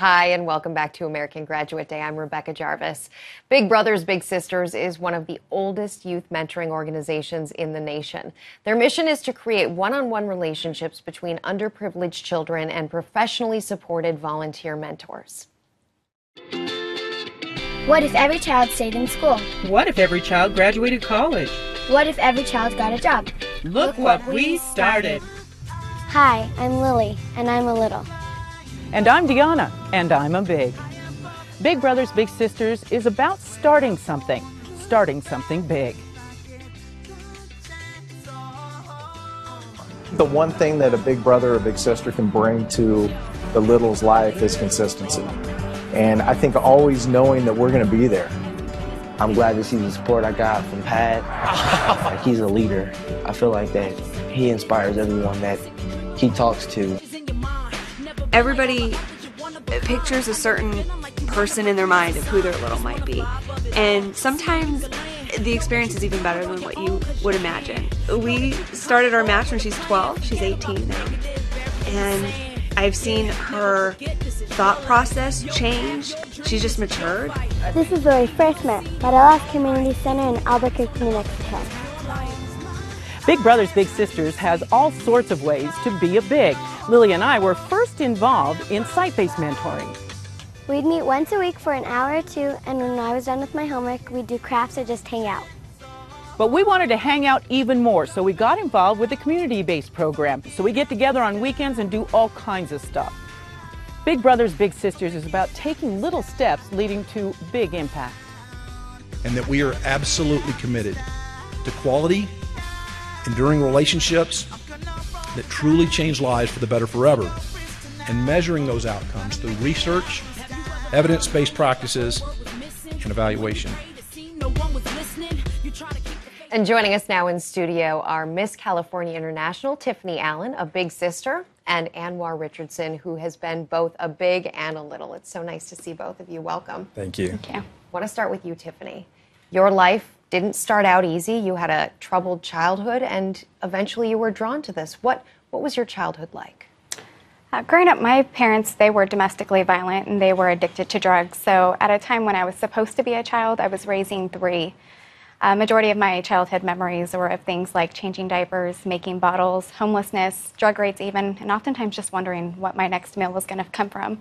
Hi, and welcome back to American Graduate Day. I'm Rebecca Jarvis. Big Brothers Big Sisters is one of the oldest youth mentoring organizations in the nation. Their mission is to create one-on-one relationships between underprivileged children and professionally supported volunteer mentors. What if every child stayed in school? What if every child graduated college? What if every child got a job? Look what we started. Hi, I'm Lily, and I'm a little. And I'm Deanna, and I'm a big. Big Brothers Big Sisters is about starting something big. The one thing that a big brother or big sister can bring to the little's life is consistency. And I think always knowing that we're going to be there. I'm glad to see the support I got from Pat. Like, he's a leader. I feel like that he inspires everyone that he talks to. Everybody pictures a certain person in their mind of who their little might be. And sometimes the experience is even better than what you would imagine. We started our match when she's 12. She's 18 now. And I've seen her thought process change. She's just matured. This is where we first met, at Ellis Community Center in Albuquerque, New Mexico. Big Brothers Big Sisters has all sorts of ways to be a big. Lily and I were first involved in site-based mentoring. We'd meet once a week for an hour or two, and when I was done with my homework, we'd do crafts or just hang out. But we wanted to hang out even more, so we got involved with the community-based program. So we get together on weekends and do all kinds of stuff. Big Brothers Big Sisters is about taking little steps leading to big impact. And that we are absolutely committed to quality, enduring relationships that truly change lives for the better forever, and measuring those outcomes through research, evidence-based practices, and evaluation. And joining us now in studio are Miss California International, Tiffany Allen, a big sister, and Anwar Richardson, who has been both a big and a little. It's so nice to see both of you. Welcome. Thank you. Thank you. I want to start with you, Tiffany. Your life didn't start out easy. You had a troubled childhood, and eventually you were drawn to this. What was your childhood like? Growing up, my parents, they were domestically violent, and they were addicted to drugs. So at a time when I was supposed to be a child, I was raising three. Majority of my childhood memories were of things like changing diapers, making bottles, homelessness, drug rates even, and oftentimes just wondering what my next meal was going to come from.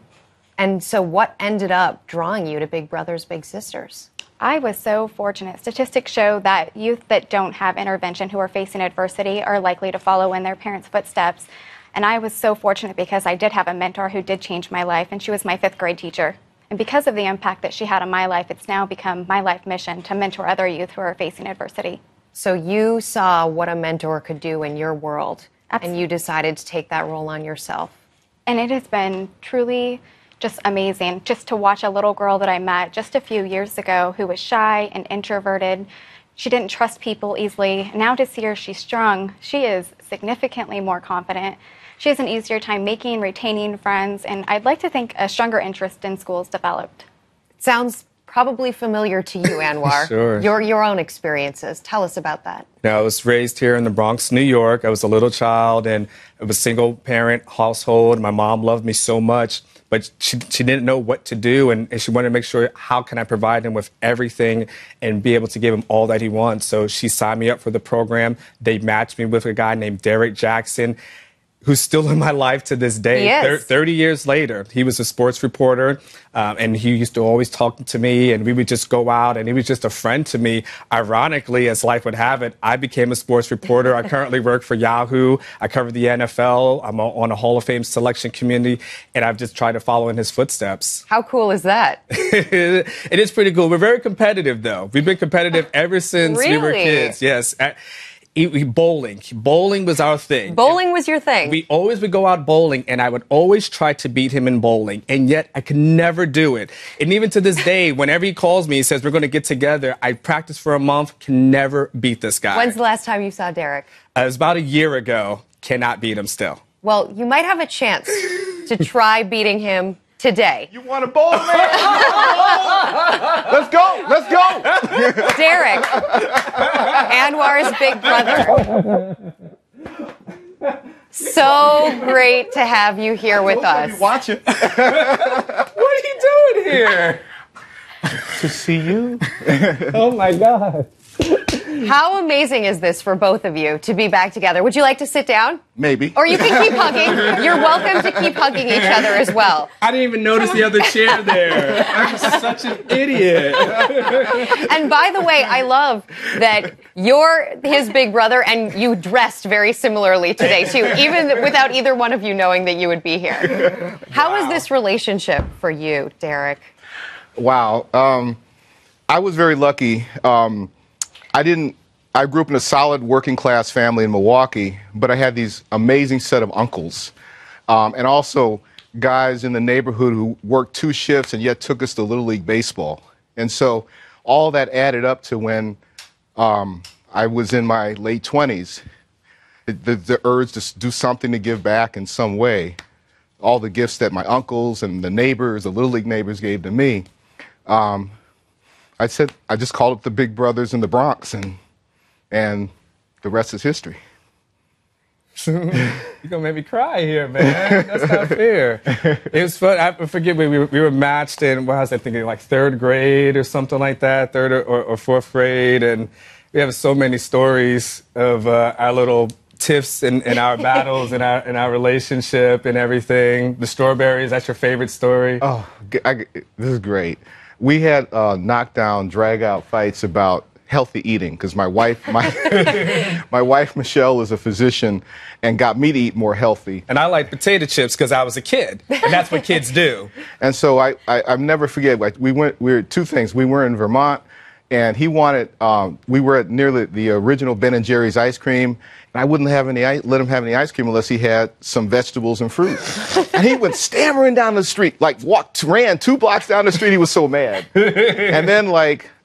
And so what ended up drawing you to Big Brothers Big Sisters? I was so fortunate. Statistics show that youth that don't have intervention who are facing adversity are likely to follow in their parents' footsteps. And I was so fortunate because I did have a mentor who did change my life, and she was my 5th grade teacher. And because of the impact that she had on my life, it's now become my life mission to mentor other youth who are facing adversity. So you saw what a mentor could do in your world, Absolutely. And you decided to take that role on yourself. And it has been truly just amazing just to watch a little girl that I met just a few years ago who was shy and introverted. She didn't trust people easily. Now to see her, she's strong. She is significantly more confident. She has an easier time making, retaining friends, and I'd like to think a stronger interest in schools developed. It sounds probably familiar to you, Anwar. Sure. Your own experiences. Tell us about that. Now, I was raised here in the Bronx, New York. I was a little child, and it was a single-parent household. My mom loved me so much, but she didn't know what to do, and she wanted to make sure, how can I provide him with everything and be able to give him all that he wants? So she signed me up for the program. They matched me with a guy named Derek Jackson, who's still in my life to this day. 30 years later. He was a sports reporter, and he used to always talk to me, and we would just go out, and he was just a friend to me. Ironically, as life would have it, I became a sports reporter. I currently work for Yahoo. I cover the NFL. I'm on a Hall of Fame selection committee, and I've just tried to follow in his footsteps. How cool is that? It is pretty cool. We're very competitive, though. We've been competitive ever since we were kids. Yes. Bowling was our thing. Bowling was your thing. We always would go out bowling, and I would always try to beat him in bowling, and yet I could never do it. And even to this day, whenever he calls me, he says, we're going to get together, I practice for a month, can never beat this guy. When's the last time you saw Derek? It was about a year ago. Cannot beat him still. Well, you might have a chance to try beating him today. You want to bowl, man? Let's go. Let's go. Derek, Anwar's big brother. So great to have you here with us. Watching. What are you doing here? To see you. Oh my God. How amazing is this for both of you to be back together? Would you like to sit down? Maybe. Or you can keep hugging. You're welcome to keep hugging each other as well. I didn't even notice the other chair there. I'm such an idiot. And by the way, I love that you're his big brother and you dressed very similarly today, too, even without either one of you knowing that you would be here. How is this relationship for you, Derek? Wow. I was very lucky. I grew up in a solid working class family in Milwaukee, but I had these amazing set of uncles. And also guys in the neighborhood who worked 2 shifts and yet took us to Little League Baseball. And so all that added up to when I was in my late 20s, the urge to do something to give back in some way. All the gifts that my uncles and the neighbors, the Little League neighbors gave to me. I just called it the Big Brothers in the Bronx, and the rest is history. You're gonna make me cry here, man. That's not fair. It was fun. I forget we were matched in, what was I thinking, like 3rd grade or something like that, 3rd or 4th grade, and we have so many stories of our little tiffs and our battles and our relationship and everything. The strawberries, that's your favorite story? Oh, this is great. We had knockdown, drag-out fights about healthy eating because my wife Michelle is a physician and got me to eat more healthy. And I like potato chips because I was a kid, and that's what kids do. And so I never forget. Like we were 2 things. We were in Vermont, and he wanted. We were at nearly the original Ben and Jerry's ice cream. And I wouldn't let him have any ice cream unless he had some vegetables and fruit. And he went stammering down the street, ran 2 blocks down the street. He was so mad. And then,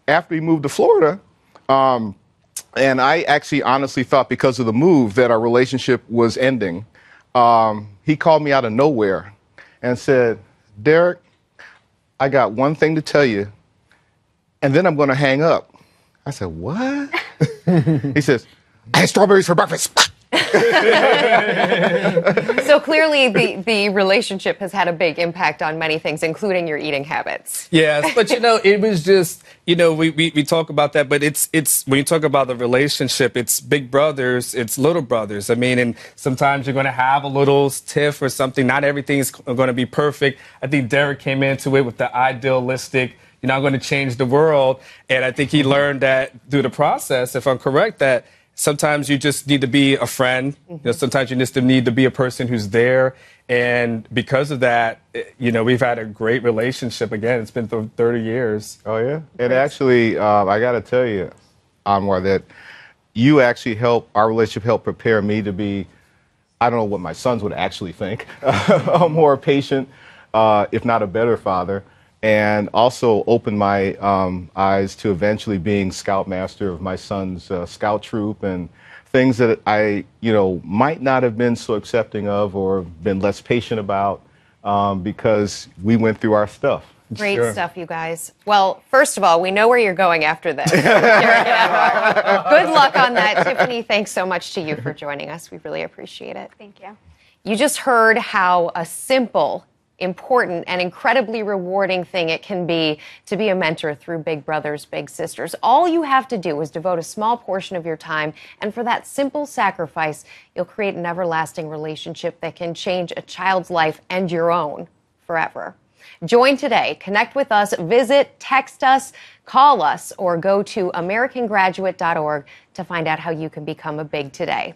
after he moved to Florida, and I actually honestly thought because of the move that our relationship was ending, he called me out of nowhere and said, "Derek, I got one thing to tell you, and then I'm going to hang up." I said, "What?" He says, "I had strawberries for breakfast." So clearly the relationship has had a big impact on many things, including your eating habits. Yes, but it was just, we talk about that, but it's when you talk about the relationship, it's big brothers, it's little brothers. I mean, and sometimes you're going to have a little tiff or something. Not everything's going to be perfect. I think Derek came into it with the idealistic, you're not going to change the world. And I think he learned that through the process, if I'm correct, that sometimes you just need to be a friend. Sometimes you just need to be a person who's there. And because of that, we've had a great relationship. Again, it's been 30 years. Oh, yeah? And actually, I got to tell you, Anwar, that you actually our relationship helped prepare me to be, I don't know what my sons would actually think, a more patient, if not a better father. And also opened my eyes to eventually being scoutmaster of my son's scout troop and things that I, might not have been so accepting of or been less patient about because we went through our stuff. Great stuff, you guys. Well, first of all, we know where you're going after this. Good luck on that. Tiffany, thanks so much to you for joining us. We really appreciate it. Thank you. You just heard how a simple, important, and incredibly rewarding thing it can be to be a mentor through Big Brothers Big Sisters. All you have to do is devote a small portion of your time, and for that simple sacrifice, you'll create an everlasting relationship that can change a child's life and your own forever. Join today, connect with us, visit, text us, call us, or go to AmericanGraduate.org to find out how you can become a Big today.